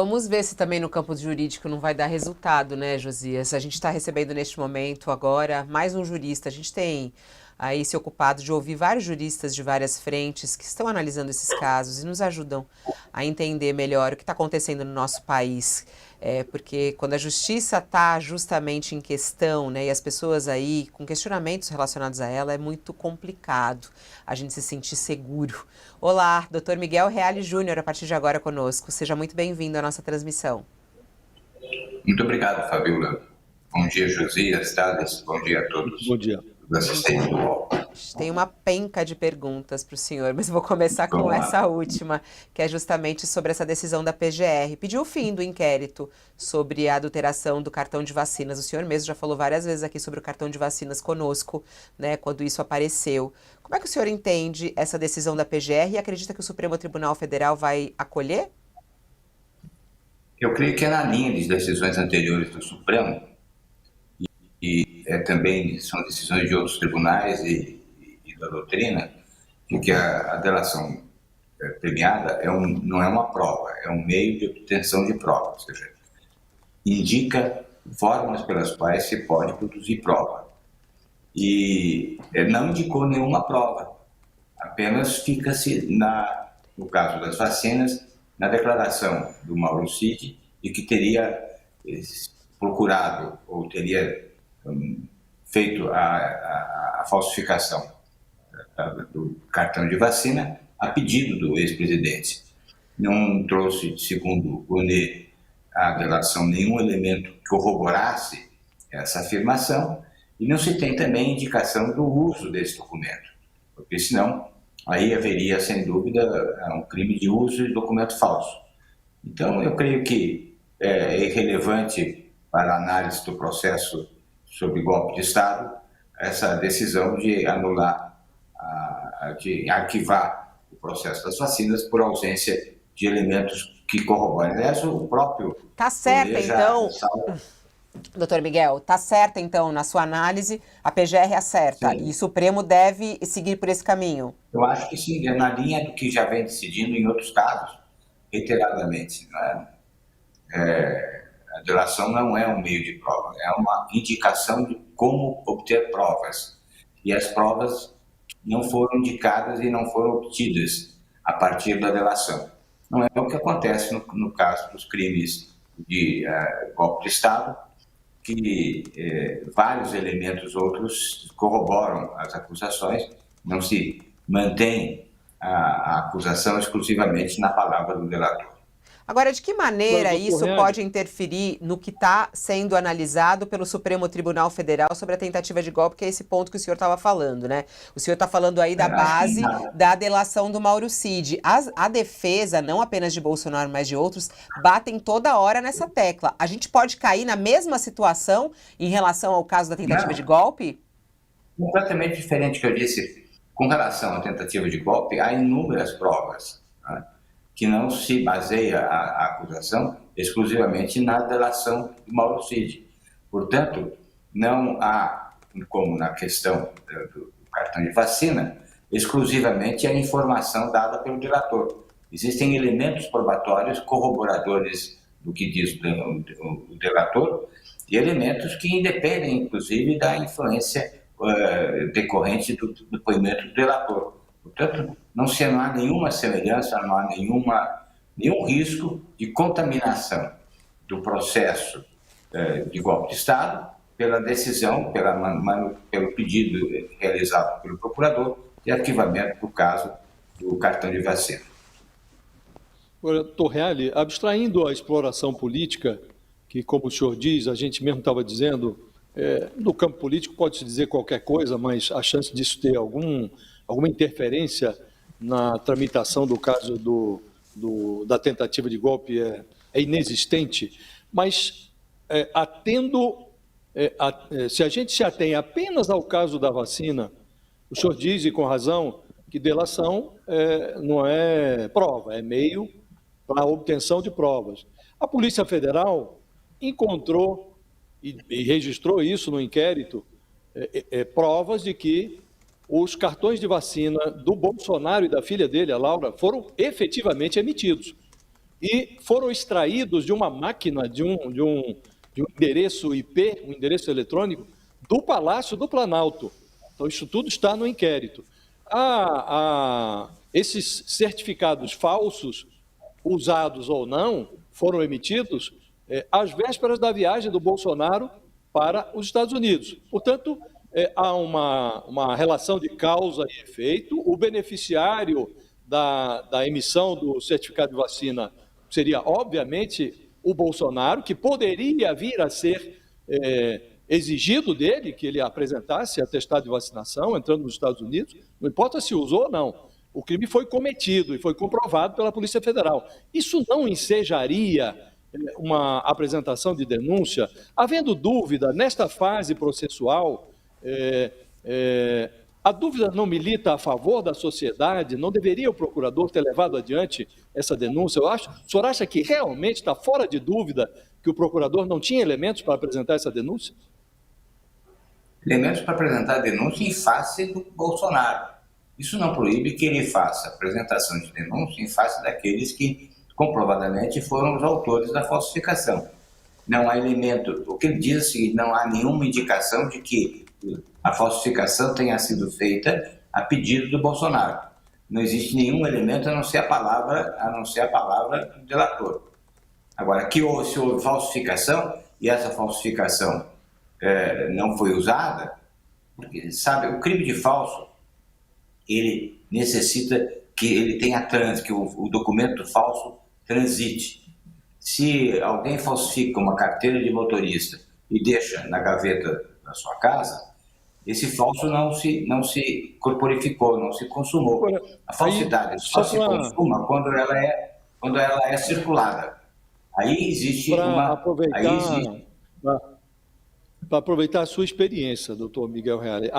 Vamos ver se também no campo jurídico não vai dar resultado, né, Josias? A gente está recebendo neste momento agora mais um jurista. A gente tem aí se ocupado de ouvir vários juristas de várias frentes que estão analisando esses casos e nos ajudam a entender melhor o que está acontecendo no nosso país. Porque quando a justiça está justamente em questão, né, e as pessoas aí com questionamentos relacionados a ela, é muito complicado a gente se sentir seguro. Olá, Dr. Miguel Reale Júnior, a partir de agora conosco. Seja muito bem-vindo à nossa transmissão. Muito obrigado, Fabiola. Bom dia, Josias, Thales. Bom dia a todos. Bom dia. Os assistentes do UOL. Tem uma penca de perguntas para o senhor, mas eu vou começar com essa última, que é justamente sobre essa decisão da PGR. Pediu o fim do inquérito sobre a adulteração do cartão de vacinas. O senhor mesmo já falou várias vezes aqui sobre o cartão de vacinas conosco, né, quando isso apareceu. Como é que o senhor entende essa decisão da PGR e acredita que o Supremo Tribunal Federal vai acolher? Eu creio que é na linha de decisões anteriores do Supremo e também são decisões de outros tribunais e da doutrina, de que a delação premiada não é uma prova, é um meio de obtenção de prova, ou seja, indica formas pelas quais se pode produzir prova. E não indicou nenhuma prova, apenas fica-se, no caso das vacinas, na declaração do Mauro Cid de que teria procurado ou teria feito a falsificação do cartão de vacina a pedido do ex-presidente. Não trouxe, segundo o UNE, a delação nenhum elemento que corroborasse essa afirmação e não se tem também indicação do uso desse documento, porque senão aí haveria, sem dúvida, um crime de uso de documento falso. Então, eu creio que é irrelevante para a análise do processo sobre golpe de Estado essa decisão de anular, de arquivar o processo das vacinas por ausência de elementos que corroborem. Aliás, o próprio... Tá certo, então... Doutor Miguel, tá certa então, na sua análise, a PGR acerta e o Supremo deve seguir por esse caminho? Eu acho que sim, é na linha do que já vem decidindo em outros casos, reiteradamente. A delação não é um meio de prova, é uma indicação de como obter provas. E as provas não foram indicadas e não foram obtidas a partir da delação. Não é o que acontece no caso dos crimes de golpe de Estado, que vários elementos outros corroboram as acusações, não se mantém a acusação exclusivamente na palavra do delator. Agora, de que maneira isso pode interferir no que está sendo analisado pelo Supremo Tribunal Federal sobre a tentativa de golpe, que é esse ponto que o senhor estava falando, né? O senhor está falando aí da base da delação do Mauro Cid. A defesa, não apenas de Bolsonaro, mas de outros, batem toda hora nessa tecla. A gente pode cair na mesma situação em relação ao caso da tentativa de golpe? Completamente diferente que eu disse. Com relação à tentativa de golpe, há inúmeras provas, né, que não se baseia a acusação exclusivamente na delação do Mauro Cid. Portanto, não há, como na questão do cartão de vacina, exclusivamente a informação dada pelo delator. Existem elementos probatórios corroboradores do que diz o delator e elementos que independem, inclusive, da influência decorrente do depoimento do delator. Portanto, não há nenhuma semelhança, não há nenhum risco de contaminação do processo de golpe de Estado pela decisão, pelo pedido realizado pelo procurador de arquivamento do caso do cartão de vacina. Agora, Dr. Reale, abstraindo a exploração política, que, como o senhor diz, a gente mesmo estava dizendo, no campo político pode-se dizer qualquer coisa, mas a chance disso ter alguma interferência na tramitação do caso da tentativa de golpe é inexistente, mas se a gente se atém apenas ao caso da vacina, o senhor diz, e com razão, que delação não é prova, é meio para a obtenção de provas. A Polícia Federal encontrou e registrou isso no inquérito, provas de que os cartões de vacina do Bolsonaro e da filha dele, a Laura, foram efetivamente emitidos. e foram extraídos de uma máquina, de um endereço IP, um endereço eletrônico, do Palácio do Planalto. Então, isso tudo está no inquérito. Esses certificados falsos, usados ou não, foram emitidos às vésperas da viagem do Bolsonaro para os Estados Unidos. Portanto, há uma relação de causa e efeito. O beneficiário da emissão do certificado de vacina seria, obviamente, o Bolsonaro, que poderia vir a ser exigido dele que ele apresentasse atestado de vacinação entrando nos Estados Unidos, não importa se usou ou não. O crime foi cometido e foi comprovado pela Polícia Federal. Isso não ensejaria uma apresentação de denúncia? Havendo dúvida, nesta fase processual, a dúvida não milita a favor da sociedade? Não deveria o procurador ter levado adiante essa denúncia? O senhor acha que realmente está fora de dúvida que o procurador não tinha elementos para apresentar essa denúncia? Elementos para apresentar a denúncia em face do Bolsonaro. Isso não proíbe que ele faça apresentação de denúncia em face daqueles que comprovadamente foram os autores da falsificação. Não há elemento, o que ele diz é o seguinte: não há nenhuma indicação de que a falsificação tenha sido feita a pedido do Bolsonaro. Não existe nenhum elemento a não ser a palavra do delator. Agora, se houve falsificação e essa falsificação não foi usada, porque, sabe, o crime de falso, ele necessita que ele tenha que o documento falso transite. Se alguém falsifica uma carteira de motorista e deixa na gaveta da sua casa, esse falso não se corporificou, não se consumou. A falsidade só se consuma quando ela é circulada. Aí existe Para aproveitar a sua experiência, doutor Miguel Reale,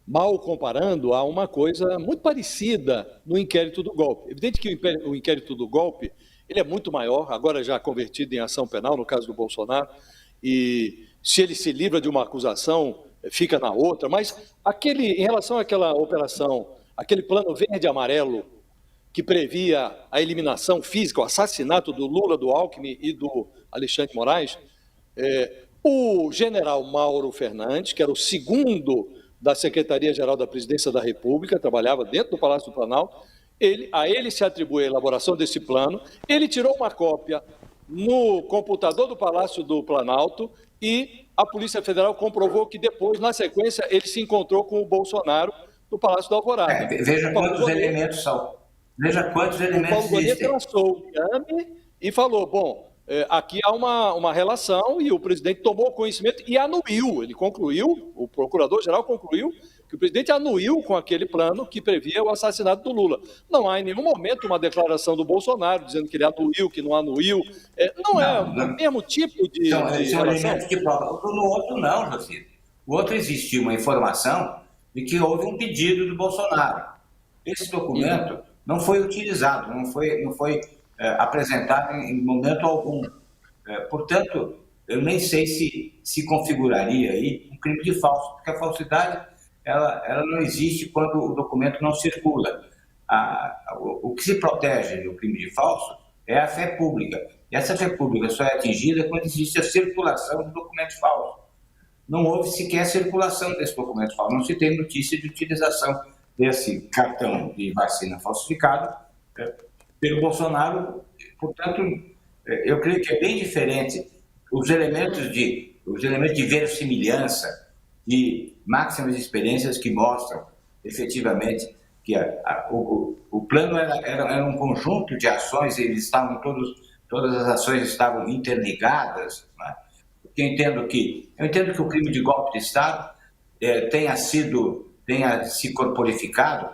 mal comparando, há uma coisa muito parecida no inquérito do golpe. Evidente que o inquérito do golpe ele é muito maior, agora já convertido em ação penal, no caso do Bolsonaro, e se ele se livra de uma acusação, fica na outra, mas em relação àquela operação, aquele plano verde e amarelo que previa a eliminação física, o assassinato do Lula, do Alckmin e do Alexandre de Moraes, o general Mauro Fernandes, que era o segundo da Secretaria-Geral da Presidência da República, trabalhava dentro do Palácio do Planalto, a ele se atribui a elaboração desse plano, ele tirou uma cópia no computador do Palácio do Planalto e a Polícia Federal comprovou que depois, na sequência, ele se encontrou com o Bolsonaro no Palácio da Alvorada. Veja quantos elementos são. Veja quantos elementos existem. O Paulo Gonet traçou o exame e falou, bom, aqui há uma relação e o presidente tomou conhecimento e anuiu, ele concluiu, o procurador-geral concluiu que o presidente anuiu com aquele plano que previa o assassinato do Lula. Não há em nenhum momento uma declaração do Bolsonaro dizendo que ele anuiu, que não anuiu. Não é o mesmo tipo de são elementos de prova. No outro não, José. O outro existiu uma informação de que houve um pedido do Bolsonaro. Esse documento não foi utilizado, não foi apresentado em momento algum. Portanto, eu nem sei se configuraria aí um crime de falso, porque a falsidade ela não existe quando o documento não circula. O que se protege do crime de falso é a fé pública. E essa fé pública só é atingida quando existe a circulação do documento falso. Não houve sequer circulação desse documento falso, não se tem notícia de utilização desse cartão de vacina falsificado pelo Bolsonaro. Portanto, eu creio que é bem diferente os elementos de verossimilhança, de máximas experiências que mostram efetivamente que o plano era um conjunto de ações, todas as ações estavam interligadas, né? Eu entendo que o crime de golpe de Estado tenha se corporificado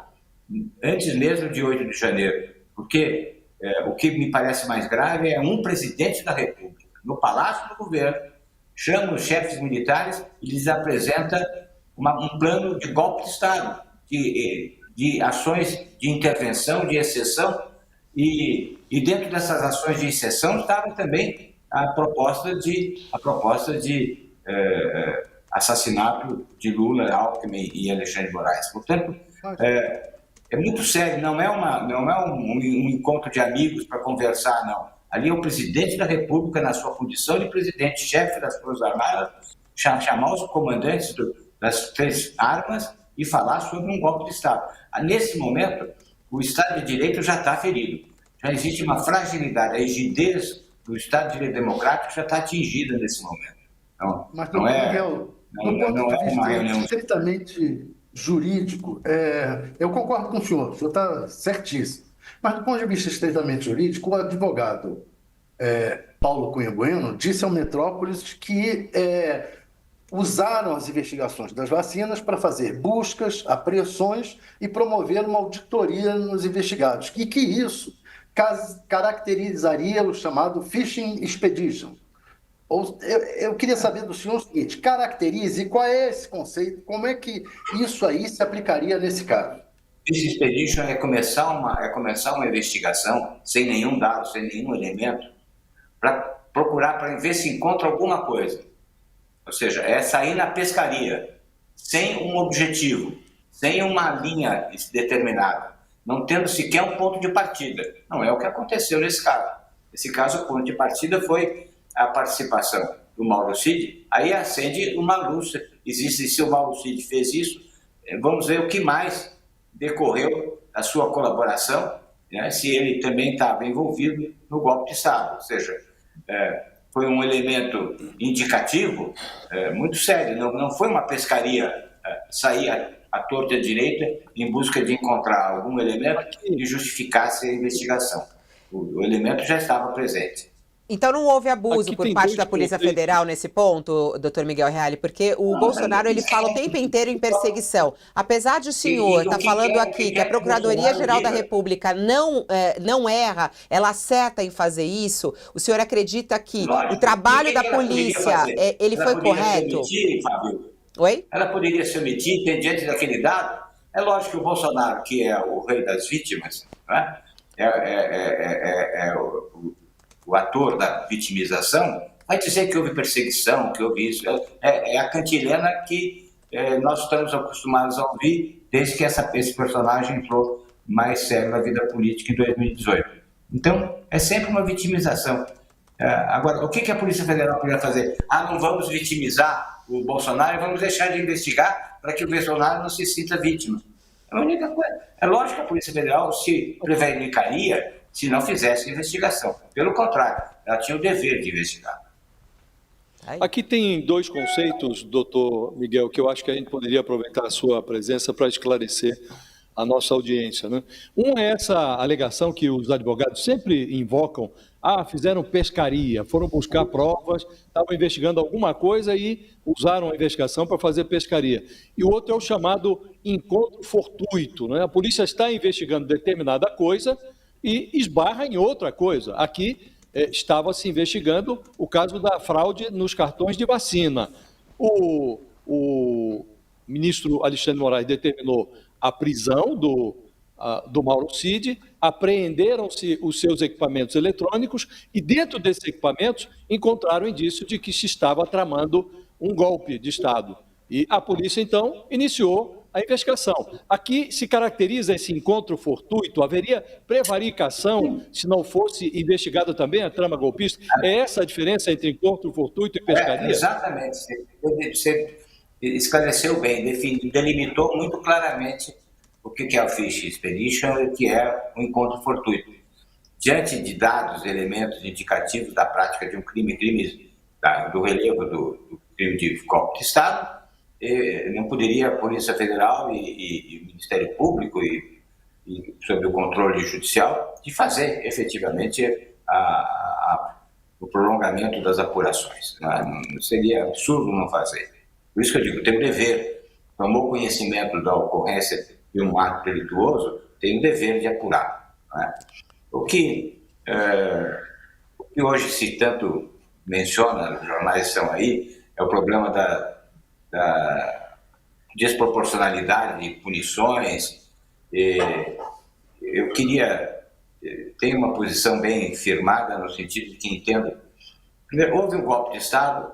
antes mesmo de 8 de janeiro, porque o que me parece mais grave é um presidente da República, no Palácio do Governo, chama os chefes militares e lhes apresenta um plano de golpe de Estado, de ações de intervenção, de exceção, e dentro dessas ações de exceção estava também a proposta de assassinato de Lula, Alckmin e Alexandre de Moraes. Portanto, É muito sério, não é um encontro de amigos para conversar, não. Ali é o presidente da República, na sua condição de presidente-chefe das Forças Armadas, chamar os comandantes das 3 armas e falar sobre um golpe de Estado. Nesse momento, o Estado de Direito já está ferido. Já existe uma fragilidade, a rigidez do Estado de Direito Democrático já está atingida nesse momento. Então, Mas, doutor Miguel, do ponto de vista estritamente jurídico, eu concordo com o senhor está certíssimo. Mas, do ponto de vista estritamente jurídico, o advogado Paulo Cunha Bueno disse ao Metrópolis que usaram as investigações das vacinas para fazer buscas, apreensões e promover uma auditoria nos investigados, e que isso caracterizaria o chamado Fishing Expedition. Eu queria saber do senhor o seguinte: caracterize qual é esse conceito, como é que isso aí se aplicaria nesse caso? Fishing Expedition é começar uma investigação sem nenhum dado, sem nenhum elemento, para procurar, para ver se encontra alguma coisa. Ou seja, é sair na pescaria, sem um objetivo, sem uma linha determinada, não tendo sequer um ponto de partida. Não é o que aconteceu nesse caso. Nesse caso, o ponto de partida foi a participação do Mauro Cid, aí acende uma luz. Se o Mauro Cid fez isso, vamos ver o que mais decorreu da sua colaboração, né, se ele também estava envolvido no golpe de Estado. Ou seja, foi um elemento indicativo muito sério, não foi uma pescaria sair à torta e à direita em busca de encontrar algum elemento que justificasse a investigação. O elemento já estava presente. Então não houve abuso por parte da Polícia Federal nesse ponto, doutor Miguel Reale, porque o Bolsonaro ele fala o tempo inteiro em perseguição. Apesar de o senhor estar falando aqui que a Procuradoria-Geral da República não erra, ela acerta em fazer isso, o senhor acredita que o trabalho da polícia ele foi correto? Oi? Ela poderia se omitir diante daquele dado? É lógico que o Bolsonaro, que é o rei das vítimas, né? O ator da vitimização, vai dizer que houve perseguição, que houve isso. É a cantilena que nós estamos acostumados a ouvir desde que esse personagem entrou mais sério na vida política em 2018. Então, é sempre uma vitimização. Agora, o que a Polícia Federal podia fazer? Não vamos vitimizar o Bolsonaro e vamos deixar de investigar para que o Bolsonaro não se sinta vítima. É a única coisa. É lógico que a Polícia Federal se prevaricaria se não fizesse investigação. Pelo contrário, ela tinha o dever de investigar. Aqui tem 2 conceitos, doutor Miguel, que eu acho que a gente poderia aproveitar a sua presença para esclarecer a nossa audiência, né? Um é essa alegação que os advogados sempre invocam: fizeram pescaria, foram buscar provas, estavam investigando alguma coisa e usaram a investigação para fazer pescaria. E o outro é o chamado encontro fortuito, né? A polícia está investigando determinada coisa e esbarra em outra coisa. Aqui estava-se investigando o caso da fraude nos cartões de vacina. O ministro Alexandre de Moraes determinou a prisão do Mauro Cid, apreenderam-se os seus equipamentos eletrônicos e, dentro desses equipamentos, encontraram indício de que se estava tramando um golpe de Estado. E a polícia, então, iniciou a investigação. Aqui se caracteriza esse encontro fortuito? Haveria prevaricação se não fosse investigada também a trama golpista? É essa a diferença entre encontro fortuito e pescaria? Exatamente. Você esclareceu bem, delimitou muito claramente o que é o Fishing Expedition e o que é o encontro fortuito. Diante de dados, elementos indicativos da prática de um crime do relevo do crime de golpe de Estado, não poderia a Polícia Federal e o Ministério Público e sob o controle judicial de fazer efetivamente o prolongamento das apurações. Não seria absurdo não fazer. Por isso que eu digo, tem o dever, tomou conhecimento da ocorrência de um ato delituoso, tem o dever de apurar. Né? O que hoje se tanto menciona, os jornais estão aí, é o problema da desproporcionalidade de punições. Eu tenho uma posição bem firmada no sentido de que entendo, primeiro, houve um golpe de Estado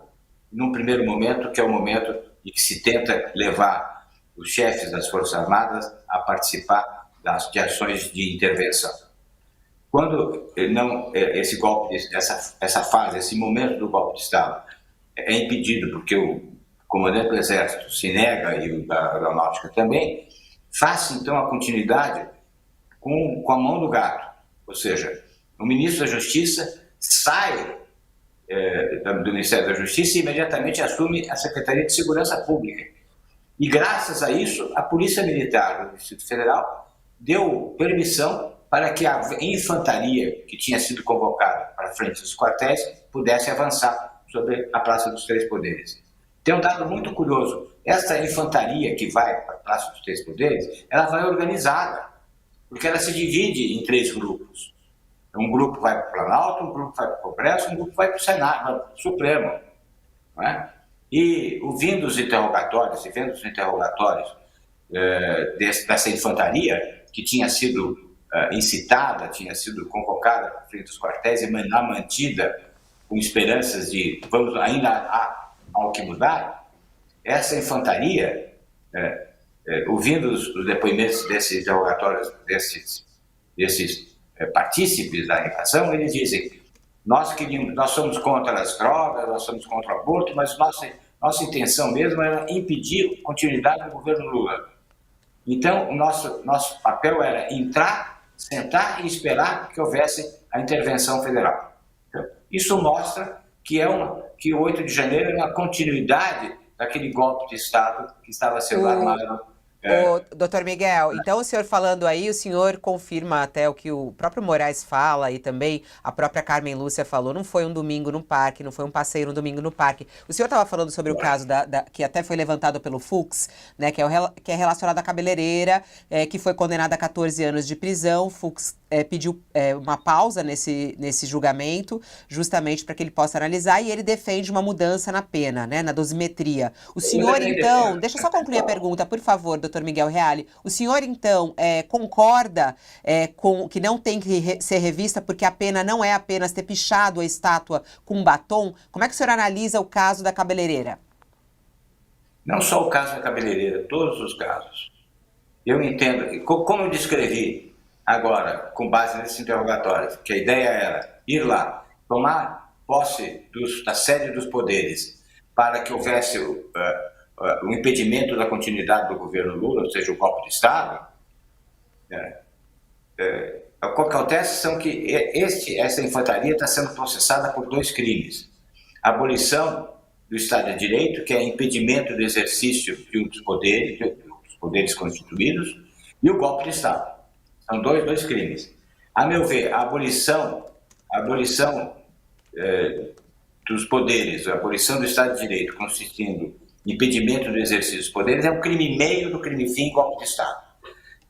num primeiro momento, que é o momento em que se tenta levar os chefes das Forças Armadas a participar de ações de intervenção. Quando não esse golpe, essa fase, esse momento do golpe de Estado é impedido porque o comandante do Exército se nega e o da Aeronáutica também, faça então a continuidade com a mão do gato, ou seja, o ministro da Justiça sai do Ministério da Justiça e imediatamente assume a Secretaria de Segurança Pública. E graças a isso, a Polícia Militar do Distrito Federal deu permissão para que a infantaria que tinha sido convocada para frente dos quartéis pudesse avançar sobre a Praça dos Três Poderes. Tem um dado muito curioso, essa infantaria que vai para a Praça dos Três Poderes, ela vai organizada, porque ela se divide em 3 grupos. Um grupo vai para o Planalto, um grupo vai para o Congresso, um grupo vai para o Senado, para o Supremo. Não é? E vendo os interrogatórios dessa infantaria, que tinha sido incitada, tinha sido convocada para frente dos quartéis e mantida com esperanças de ainda há algo que mudar, essa infantaria, ouvindo os depoimentos desses interrogatórios, desses partícipes da invasão, eles dizem: nós somos contra as drogas, nós somos contra o aborto, mas nossa intenção mesmo era impedir a continuidade do governo Lula. Então, o nosso papel era entrar, sentar e esperar que houvesse a intervenção federal. Então, isso mostra que o 8 de janeiro é uma continuidade daquele golpe de Estado que estava sendo armado. Doutor Miguel, então o senhor falando aí, o senhor confirma até o que o próprio Moraes fala e também a própria Carmen Lúcia falou, não foi um domingo no parque, não foi um passeio no domingo no parque. O senhor estava falando sobre o caso que até foi levantado pelo Fux, né, que é relacionado à cabeleireira, que foi condenada a 14 anos de prisão. O Fux pediu uma pausa nesse julgamento, justamente para que ele possa analisar, e ele defende uma mudança na pena, né, na dosimetria. O senhor, então, deixa eu só concluir a pergunta, por favor, doutor Miguel Reale. O senhor, então, concorda com que não tem que ser revista porque a pena não é apenas ter pichado a estátua com um batom? Como é que o senhor analisa o caso da cabeleireira? Não só o caso da cabeleireira, todos os casos. Eu entendo que, como eu descrevi agora, com base nesses interrogatórios, que a ideia era ir lá, tomar posse da sede dos poderes para que houvesse o impedimento da continuidade do governo Lula, ou seja, o golpe de Estado, o que acontece são que essa infantaria está sendo processada por 2 crimes. A abolição do Estado de Direito, que é impedimento do exercício dos poderes constituídos, e o golpe de Estado. São dois crimes. A meu ver, a abolição dos poderes, a abolição do Estado de Direito, consistindo impedimento do exercício dos poderes, é um crime meio do crime fim, golpe de Estado.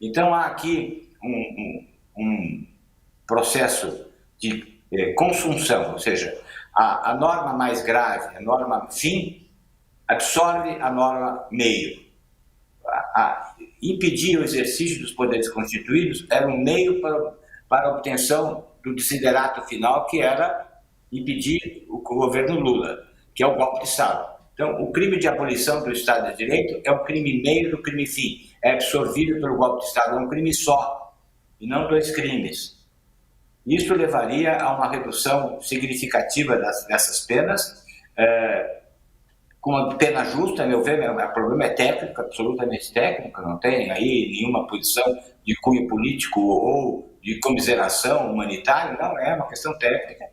Então há aqui um processo de consunção, ou seja, a norma mais grave, a norma fim, absorve a norma meio. Impedir o exercício dos poderes constituídos era um meio para a obtenção do desiderato final, que era impedir o governo Lula, que é o golpe de Estado. Então, o crime de abolição do Estado de Direito é um crime meio do crime fim, é absorvido pelo golpe de Estado, é um crime só, e não 2 crimes. Isso levaria a uma redução significativa dessas penas, com uma pena justa, a meu ver. O problema é técnico, absolutamente técnico, não tem aí nenhuma posição de cunho político ou de comiseração humanitária, não, é uma questão técnica,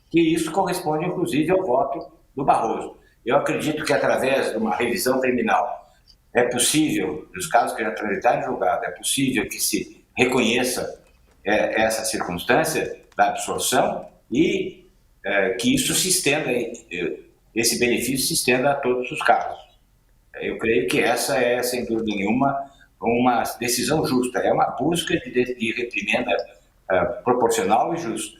que isso corresponde, inclusive, ao voto do Barroso. Eu acredito que, através de uma revisão criminal, é possível, nos casos que já transitaram em julgado, é possível que se reconheça essa circunstância da absorção e que isso se estenda, esse benefício se estenda a todos os casos. Eu creio que essa é, sem dúvida nenhuma, uma decisão justa, é uma busca de reprimenda proporcional e justa.